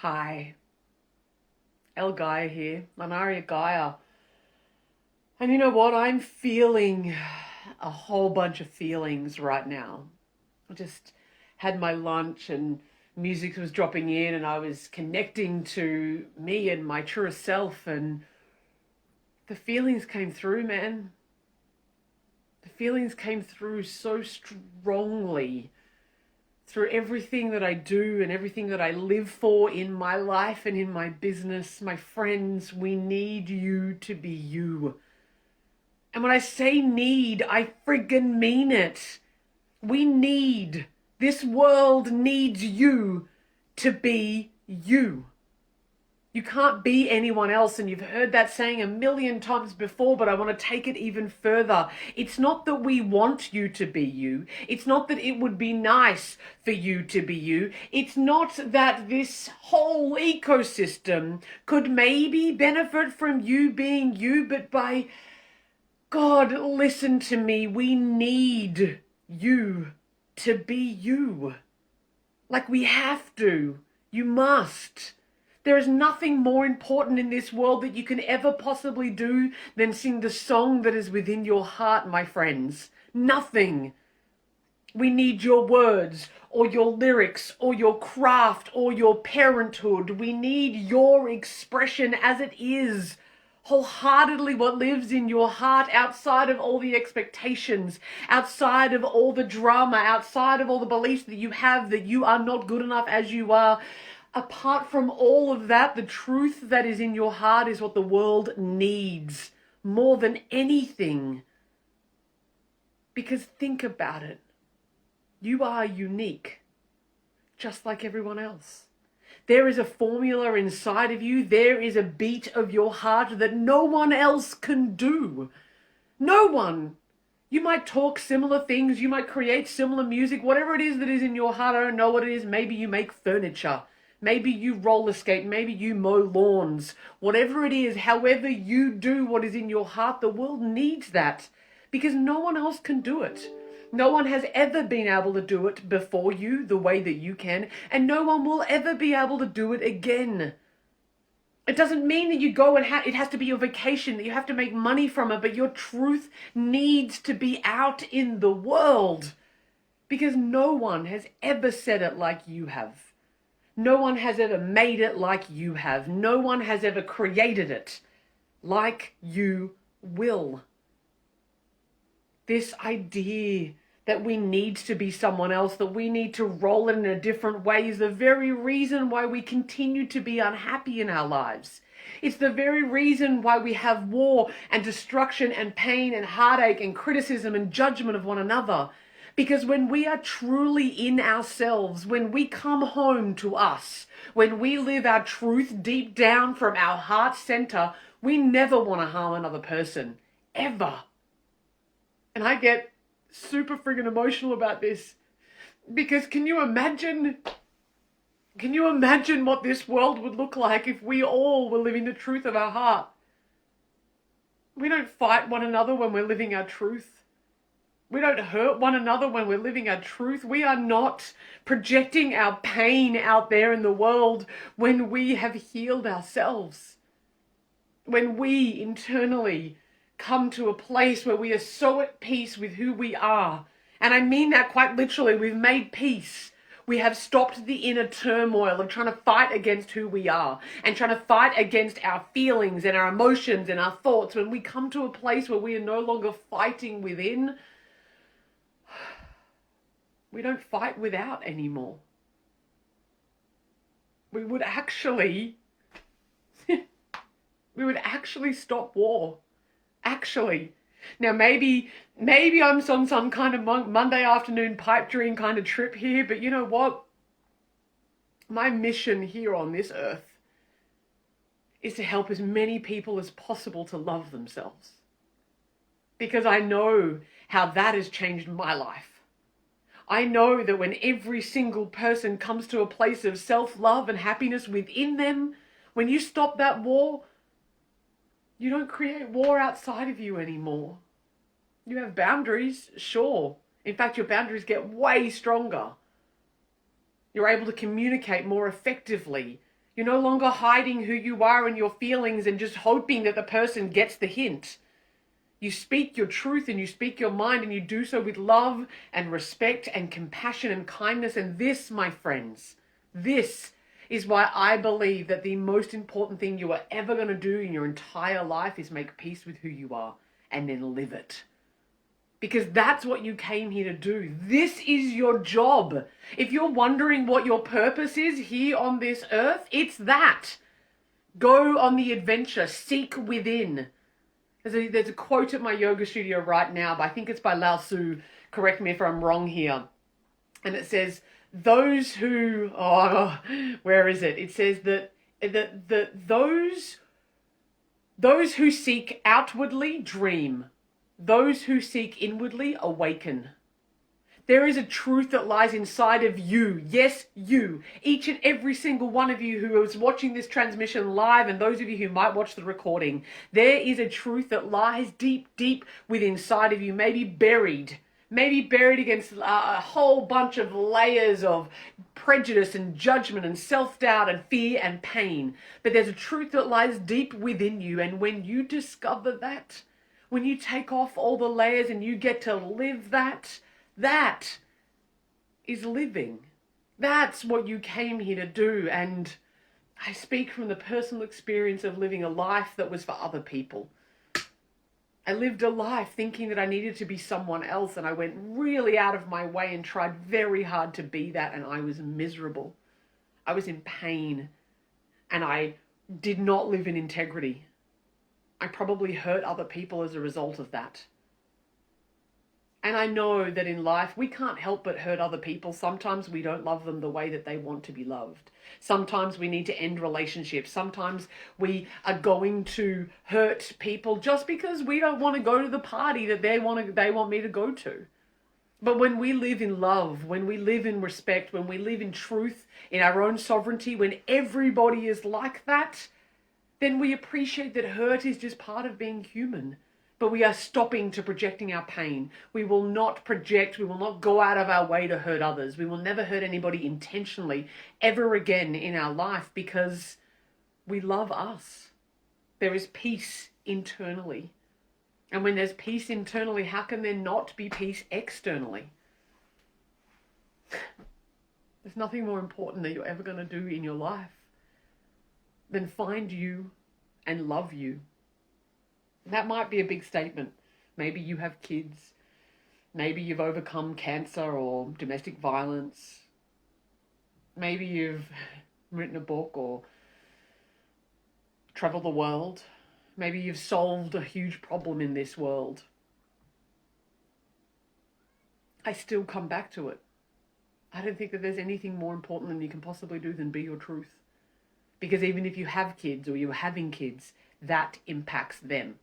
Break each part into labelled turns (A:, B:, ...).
A: Hi, El Gaia here, Lanaria Gaia. And you know what? I'm feeling a whole bunch of feelings right now. I just had my lunch and music was dropping in and I was connecting to me and my truest self, and the feelings came through, man. The feelings came through so strongly through everything that I do and everything that I live for in my life and in my business. My friends, we need you to be you. And when I say need, I friggin' mean it. This world needs you to be you. You can't be anyone else, and you've heard that saying a million times before, but I want to take it even further. It's not that we want you to be you. It's not that it would be nice for you to be you. It's not that this whole ecosystem could maybe benefit from you being you, but by God, listen to me, we need you to be you. Like we have to. You must. There is nothing more important in this world that you can ever possibly do than sing the song that is within your heart, my friends. Nothing. We need your words or your lyrics or your craft or your parenthood. We need your expression as it is. Wholeheartedly what lives in your heart, outside of all the expectations, outside of all the drama, outside of all the beliefs that you have that you are not good enough as you are. Apart from all of that, the truth that is in your heart is what the world needs more than anything. Because think about it. You are unique, just like everyone else. There is a formula inside of you. There is a beat of your heart that no one else can do. No one. You might talk similar things. You might create similar music. Whatever it is that is in your heart, I don't know what it is. Maybe you make furniture. Maybe you roller skate. Maybe you mow lawns. Whatever it is, however you do what is in your heart, the world needs that. Because no one else can do it. No one has ever been able to do it before you the way that you can, and no one will ever be able to do it again. It doesn't mean that you go and it has to be your vacation, that you have to make money from it, but your truth needs to be out in the world. Because no one has ever said it like you have. No one has ever made it like you have. No one has ever created it like you will. This idea that we need to be someone else, that we need to roll it in a different way, is the very reason why we continue to be unhappy in our lives. It's the very reason why we have war and destruction and pain and heartache and criticism and judgment of one another. Because when we are truly in ourselves, when we come home to us, when we live our truth deep down from our heart center, we never want to harm another person, ever. And I get super friggin' emotional about this, because can you imagine what this world would look like if we all were living the truth of our heart? We don't fight one another when we're living our truth. We don't hurt one another when we're living our truth. We are not projecting our pain out there in the world when we have healed ourselves. When we internally come to a place where we are so at peace with who we are. And I mean that quite literally. We've made peace. We have stopped the inner turmoil of trying to fight against who we are and trying to fight against our feelings and our emotions and our thoughts. When we come to a place where we are no longer fighting within, we don't fight without anymore. We would actually stop war. Actually. Now maybe I'm on some kind of Monday afternoon pipe dream kind of trip here, but you know what? My mission here on this earth is to help as many people as possible to love themselves. Because I know how that has changed my life. I know that when every single person comes to a place of self-love and happiness within them, when you stop that war, you don't create war outside of you anymore. You have boundaries, sure. In fact, your boundaries get way stronger. You're able to communicate more effectively. You're no longer hiding who you are and your feelings and just hoping that the person gets the hint. You speak your truth and you speak your mind, and you do so with love and respect and compassion and kindness. And this, my friends, this is why I believe that the most important thing you are ever going to do in your entire life is make peace with who you are and then live it. Because that's what you came here to do. This is your job. If you're wondering what your purpose is here on this earth, it's that. Go on the adventure. Seek within. There's a quote at my yoga studio right now, but I think it's by Lao Tzu. Correct me if I'm wrong here. And it says, those who, where is it? It says that those who seek outwardly dream. Those who seek inwardly awaken. There is a truth that lies inside of you. Yes, you. Each and every single one of you who is watching this transmission live, and those of you who might watch the recording, there is a truth that lies deep, deep within inside of you, maybe buried against a whole bunch of layers of prejudice and judgment and self-doubt and fear and pain. But there's a truth that lies deep within you, and when you discover that, when you take off all the layers and you get to live that, that is living. That's what you came here to do. And I speak from the personal experience of living a life that was for other people. I lived a life thinking that I needed to be someone else, and I went really out of my way and tried very hard to be that, and I was miserable. I was in pain, and I did not live in integrity. I probably hurt other people as a result of that. And I know that in life, we can't help but hurt other people. Sometimes we don't love them the way that they want to be loved. Sometimes we need to end relationships. Sometimes we are going to hurt people just because we don't want to go to the party that they want me to go to. But when we live in love, when we live in respect, when we live in truth, in our own sovereignty, when everybody is like that, then we appreciate that hurt is just part of being human. But we are stopping to projecting our pain. We will not project, we will not go out of our way to hurt others. We will never hurt anybody intentionally ever again in our life, because we love us. There is peace internally. And when there's peace internally, how can there not be peace externally? There's nothing more important that you're ever going to do in your life than find you and love you. That might be a big statement. Maybe you have kids. Maybe you've overcome cancer or domestic violence. Maybe you've written a book or traveled the world. Maybe you've solved a huge problem in this world. I still come back to it. I don't think that there's anything more important than you can possibly do than be your truth. Because even if you have kids or you're having kids, that impacts them.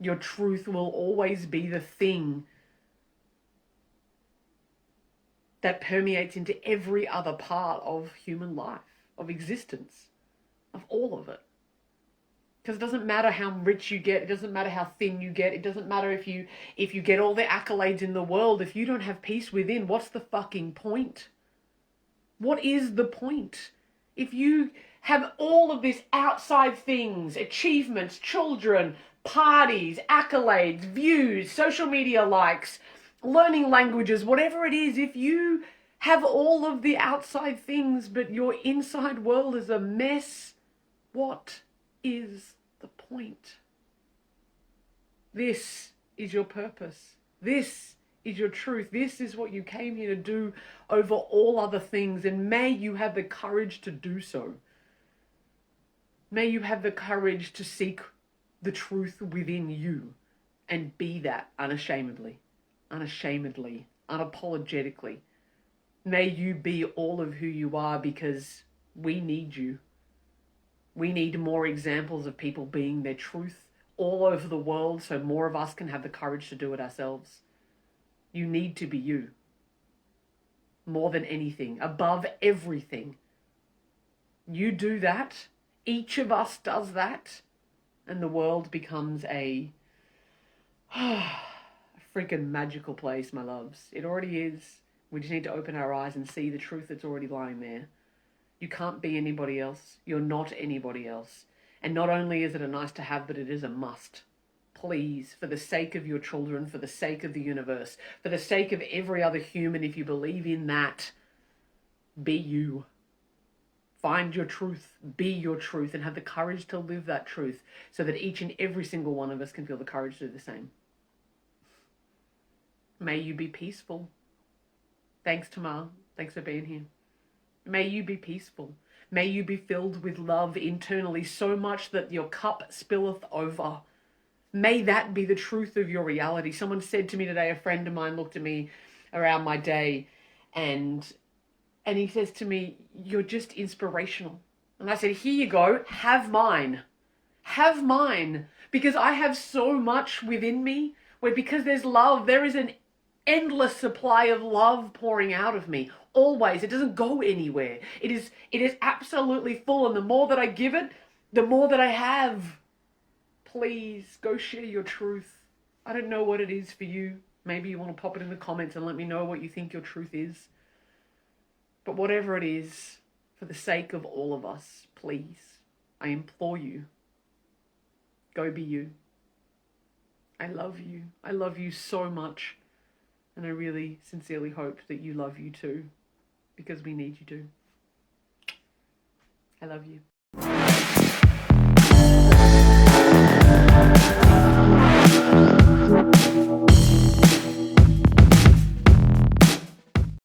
A: Your truth will always be the thing that permeates into every other part of human life, of existence, of all of it. Because it doesn't matter how rich you get, it doesn't matter how thin you get, it doesn't matter if you get all the accolades in the world, if you don't have peace within, what's the fucking point? What is the point? If you have all of these outside things, achievements, children, parties, accolades, views, social media likes, learning languages, whatever it is, if you have all of the outside things but your inside world is a mess, what is the point? This is your purpose. This is your truth. This is what you came here to do over all other things, and may you have the courage to do so. May you have the courage to seek the truth within you and be that unashamedly, unapologetically. May you be all of who you are, because we need you. We need more examples of people being their truth all over the world so more of us can have the courage to do it ourselves. You need to be you. More than anything, above everything. You do that, each of us does that, and the world becomes a freaking magical place, my loves. It already is. We just need to open our eyes and see the truth that's already lying there. You can't be anybody else. You're not anybody else. And not only is it a nice to have, but it is a must. Please, for the sake of your children, for the sake of the universe, for the sake of every other human, if you believe in that, be you. Find your truth, be your truth, and have the courage to live that truth so that each and every single one of us can feel the courage to do the same. May you be peaceful. Thanks, Tamar. Thanks for being here. May you be peaceful. May you be filled with love internally so much that your cup spilleth over. May that be the truth of your reality. Someone said to me today, a friend of mine looked at me around my day and he says to me, "You're just inspirational." And I said, "Here you go, have mine. Have mine." Because I have so much within me where because there's love, there is an endless supply of love pouring out of me. Always. It doesn't go anywhere. It is absolutely full. And the more that I give it, the more that I have. Please go share your truth. I don't know what it is for you. Maybe you want to pop it in the comments and let me know what you think your truth is. But whatever it is, for the sake of all of us, please, I implore you, go be you. I love you. I love you so much. And I really sincerely hope that you love you too, because we need you to. I love you.